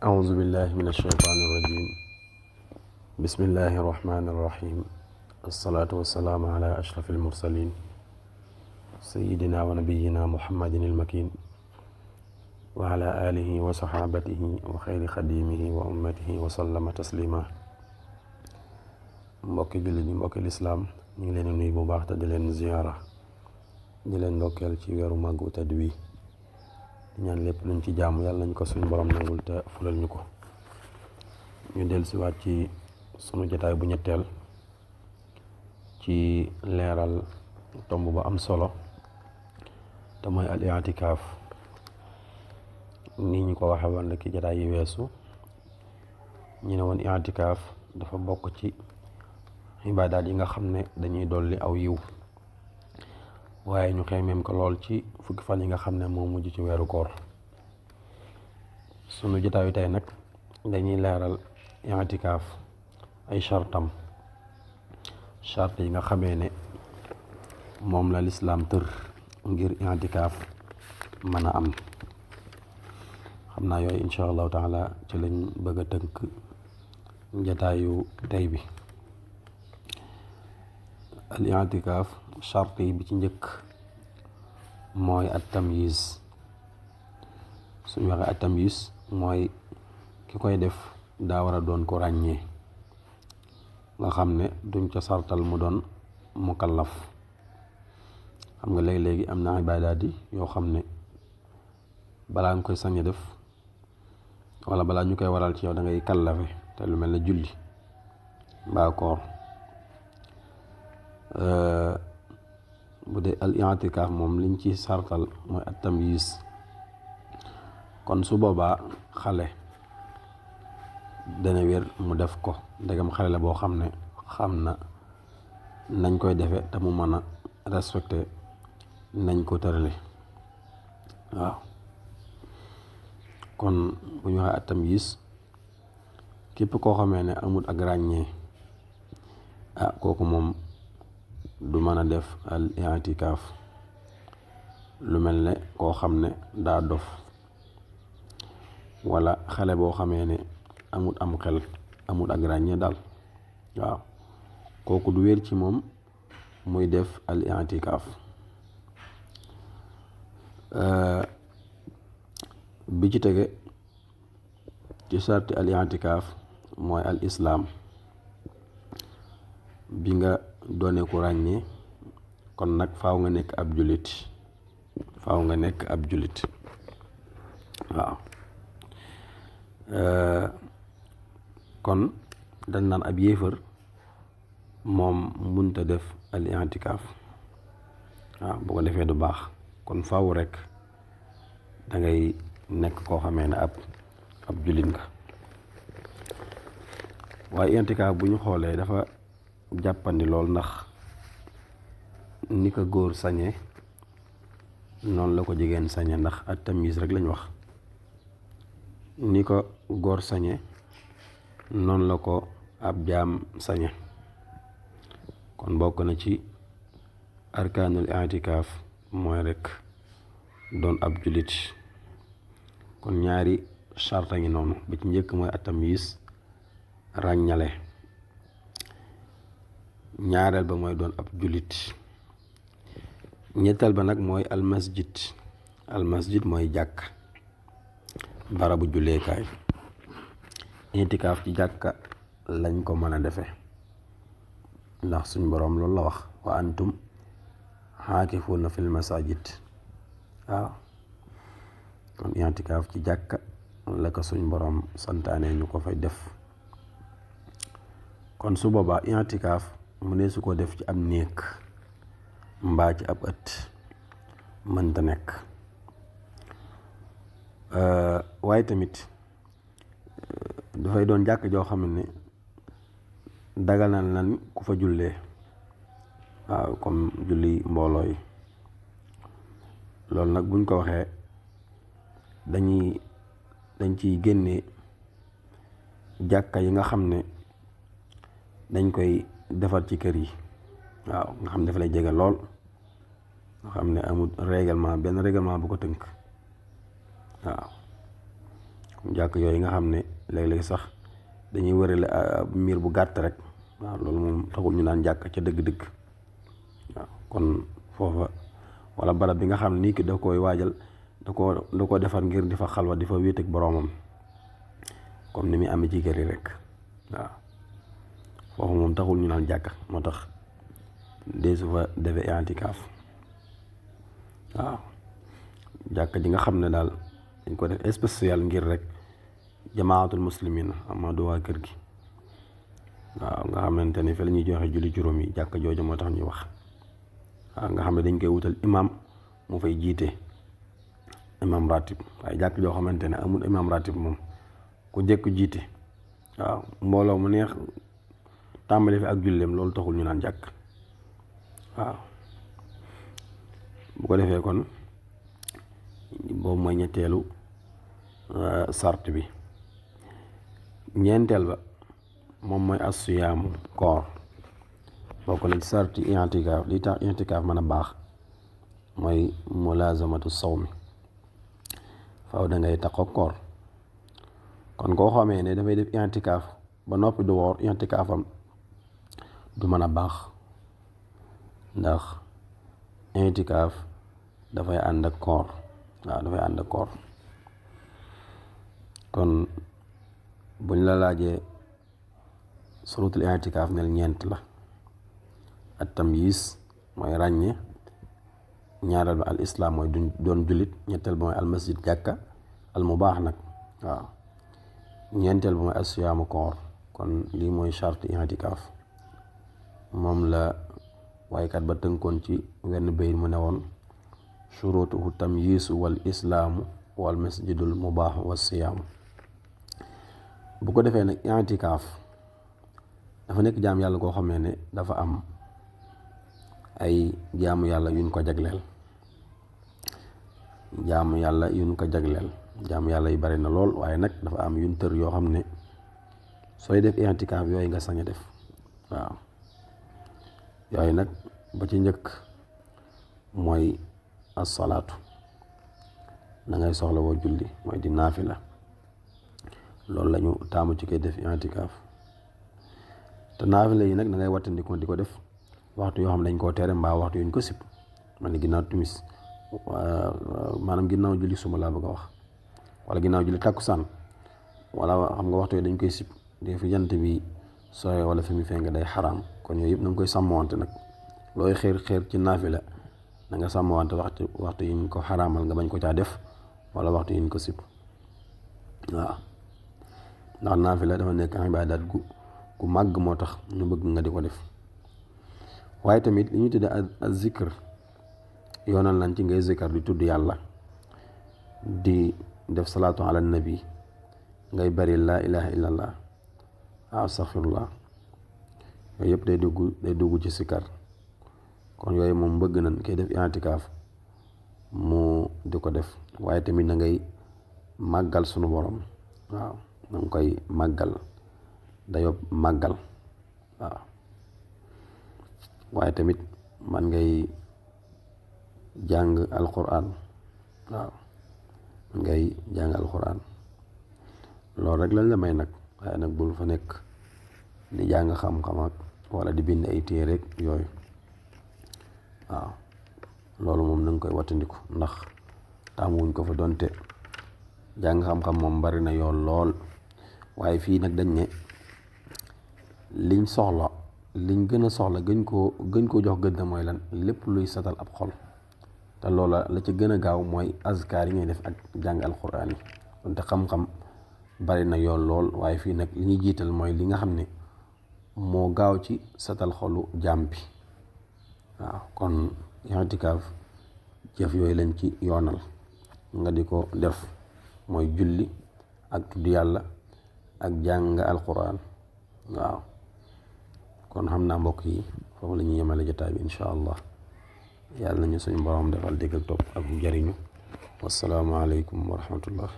أعوذ بالله من الشيطان الرجيم بسم الله الرحمن الرحيم الصلاة والسلام على أشرف المرسلين سيدنا ونبينا محمد المكين وعلى آله وصحابته وخير خديمه وأمته وسلم تسليما. mbokki jullit yi mbokki lislaam ñu ngi leen di nuyu bu baax te di leen ziyaara di leen ndokkeel ci weeru màggu tedd wi di ñaan lépp luñ ci jaamu yàlla nañ ko suñu borom nangul te fulal ñu ko. ñu dellusiwaat ci sunu jotaay bu ñetteel ci leeral tomb ba am solo te mooy al i'tikaaf. ni ñu ko waxe woon rek ci jotaay yi weesu ñu ne woon i'tikaaf dafa bokk ci ibaadaat yi nga xam ne dañuy dolli aw yiw, waaye ñu xeemeem ko lool ci fukki fan yi nga xam ne moo mujj ci weeru koor. sunu jotaayu tey nag dañuy leeral i'tikaaf ay chartam, chart yi nga xamee ne moom la lislaam tër ngir i'tikaaf mën a am. xam naa yooyu insha allahu taala ci lañ bëgg a tënk jotaayu tey bi. al i'tikaaf chart yi bi ci njëkk mooy at tamyiz. suñu waxee at tamyiz mooy ki koy def daa war a doon ko ràññee, nga xam ne duñ ca sartal mu doon mukallaf. xam nga léegi-léegi am na ibaadaat yi yoo xam ne balaa nga koy sañ a def wala balaa ñu koy waral ci yow da ngay kallafe, te lu mel ne julli mbaa koor. bu dee al i'tikaaf moom liñ ci sartal mooy at tamyiz. kon su boobaa xale dana wér mu def ko ndegam xale la boo xam ne xam na nañ koy defe te mu mën a respecté nañ ko tërale. waaw kon bu ñu waxee at tamyiz képp koo xamee ne amul ak ràññee kooku moom du mën a def al i'tikaaf. lu mel ne koo xam ne daa dof wala xale boo xamee ne amul am xel, amul ak ràññee daal. waaw kooku du wér ci moom muy def al i'tikaaf. bi ci tege ci sarti al i'tikaaf mooy al islaam. bi nga doone ku ràññee kon nag faaw nga nekk ab jullit, waaw. kon dañ naan ab yéefar moom munta def al i'tikaaf. waaw bu ko defee du baax. kon faaw rek da ngay nekk koo xamee ne ab jullit nga. waaye i'tikaaf bu ñu xoolee dafa jàppandi lool, ndax ni ko góor sañe noonu la ko jigéen sañe, ndax at tamyiz rek lañ wax. ni ko góor sañe noonu la ko ab jaam sañe. kon bokk na ci arkaanul i'tikaaf mooy rek doon ab jullit. kon ñaari sarta ngi noonu. bi ci njëkk mooy at tamyiz, ràññale. ñaareel ba mooy doon ab jullit. ñetteel ba nag mooy almasjid. almasjid mooy jàkk, barabu julleekaay. i'tikaaf ci jàkka lañ ko mën a defe, ndax suñ boroom loolu la wax wa antum xaakifuuna fil masajid. waaw kon i'tikaaf ci jàkka la ko suñ boroom santaane ñu ko fay def. kon su boobaa i'tikaaf mu ne su ko def ci ab néeg mbaa ci ab ëtt mënta nekk. waaye tamit dafay doon jàkk joo xam ne dagal na lan ku fa jullee. waaw comme julli mbooloo yi. loolu nag buñ ko waxee dañ ciy génne jàkka yi nga xam ne dañ koy defar ci kër yi. waaw nga xam ne dafa lay jege lool, nga xam ne amul benn règlement bu ko tënk. waaw jàkk yooyu nga xam ne léeg-léeg sax dañuy wërale miir bu gàtt rek waaw loolu moom taxul ñu naan jàkk ca dëgg-dëgg waaw kon foofa wala barab bi nga xam ne nii ki da koy waajal da ko defar ngir di fa xalwa di fa wéet ak boroomam comme ni muy amee ci kër yi rek waaw foofu moom taxul ñu naan jàkka moo tax dee su fa defee i'tikaaf waaw jàkka ji nga xam ne daal dañ ko def spécial ngir rek jamaatul muslimin ama du waa kër gi waaw nga xamante ne fi la ñuy joxe julli juróom yi jàkka jooju moo tax ñuy wax waaw nga xam ne dañ koy wutal imam mu fay jiite imam ratib waaye jàkk joo xamante ne amul imam ratib moom ku jekku jiite waaw mbooloo mu neex tàmbali fi ak julleem loolu taxul ñu naan jàkk waaw bu ko defee kon boobu mooy ñetteelu sart bi. ñeenteel ba moom mooy asiyaamu koor bokk na ci sarti i'tikaaf li tax i'tikaaf mën a baax mooy mulaazamatu sawmi faaw da ngay taxaw koor kon koo xamee ne dafay def i'tikaaf ba noppi du woor i'tikaafam du mën a baax ndax i'tikaaf dafay ànd ak koor waaw dafay ànd ak koor kon buñ la laajee surutul i'tikaaf nel ñeent la at tamyiz mooy ràññe ñaareel ba al islaam mooy doon jullit ñetteel ba mooy al masjid jàkka al mubaax nag waaw ñeenteel ba mooy asiyaamu koor kon lii mooy charte i'tikaaf moom la waykat ba tënkoon ci wenn bayit mu ne woon shurutuhu tamyiisu wal islaamu wal masjidul mubaax wa siyaamu bu ko defee nag i'tikaaf dafa nekk jaam yàlla koo xamee ne dafa am ay jaamu yàlla yuñ ko jagleel jaamu yàlla yuñ ko jagleel jaamu yàlla yu bari na lool waaye nag dafa am yuñ tër yoo xam ne sooy def i'tikaaf yooyu nga sañ a def waaw yooyu nag ba ci njëkk mooy as-salaatu da ngay soxla woo julli mooy di naafila loolu la ñu taamu ci koy def i'tikaaf te naafila yi nag da ngay wattandikoo di ko def waxtu yoo xam ne dañ koo tere mbaa waxtu yuñ ko sib man ni ginnaaw timis maanaam ginnaaw julli suba laa bëgg a wax wala ginnaaw julli takkusaan wala xam nga waxtu yi dañ koy sib di fi jant bi sooy wala fi mu fenk day xaraam kon yooyu yëpp na nga koy sàmmwante nag looy xeer ci naafila da nga sàmmwante waxtu yiñ ko xaraamal nga bañ ko caa def wala waxtu yiñ ko sib waaw ndax naafila dafa nekk ibaadaat gu màgg moo tax ñu bëgg nga di ko def waaye tamit li ñu tudde ak zikr yoonal nañ ci ngay zikar di tudd yàlla di def salaatu ala nabi ngay bari laa ilaha illallah astaghfirullah yooyu yëpp day dugg ci sikar kon yooyu moom bëgg nañ koy def i'tikaaf mu di ko def waaye tamit na ngay màggal sunu borom waaw na nga koy màggal dayob màggal waaw waaye tamit man ngay jàng alquran waaw ngay jàng alquran loolu rek lañ la may nag waaye nag bul fa nekk di jàng xam-xam ak wala di bind ay téere rek yooyu waaw loolu moom na nga koy wattandiku ndax taamuwuñ ko fa donte jàng xam-xam moom bari na yoon lool waaye fii nag dañ ne liñ soxla liñ gën a soxla gën koo jox gëdd mooy lan lépp luy satal ab xol te loola la ci gën a gaaw mooy azkaar yi ngay def ak jàng alquran yi donte xam-xam bari na yoon lool waaye fii nag li ñuy jiital mooy li nga xam ne moo gaaw ci satal xolu jaam bi waaw kon i'tikaaf jëf yooyu lañ ci yoonal nga di ko def mooy julli ak tudd yàlla ak jàng alquran waaw kon xam naa mbokk yi foofu la ñuy yemale jotaay bi insha allah yàlla nañu suñu borom defal dégg ak topp ak jariñu wassalaamu aleykum wa rahmatullah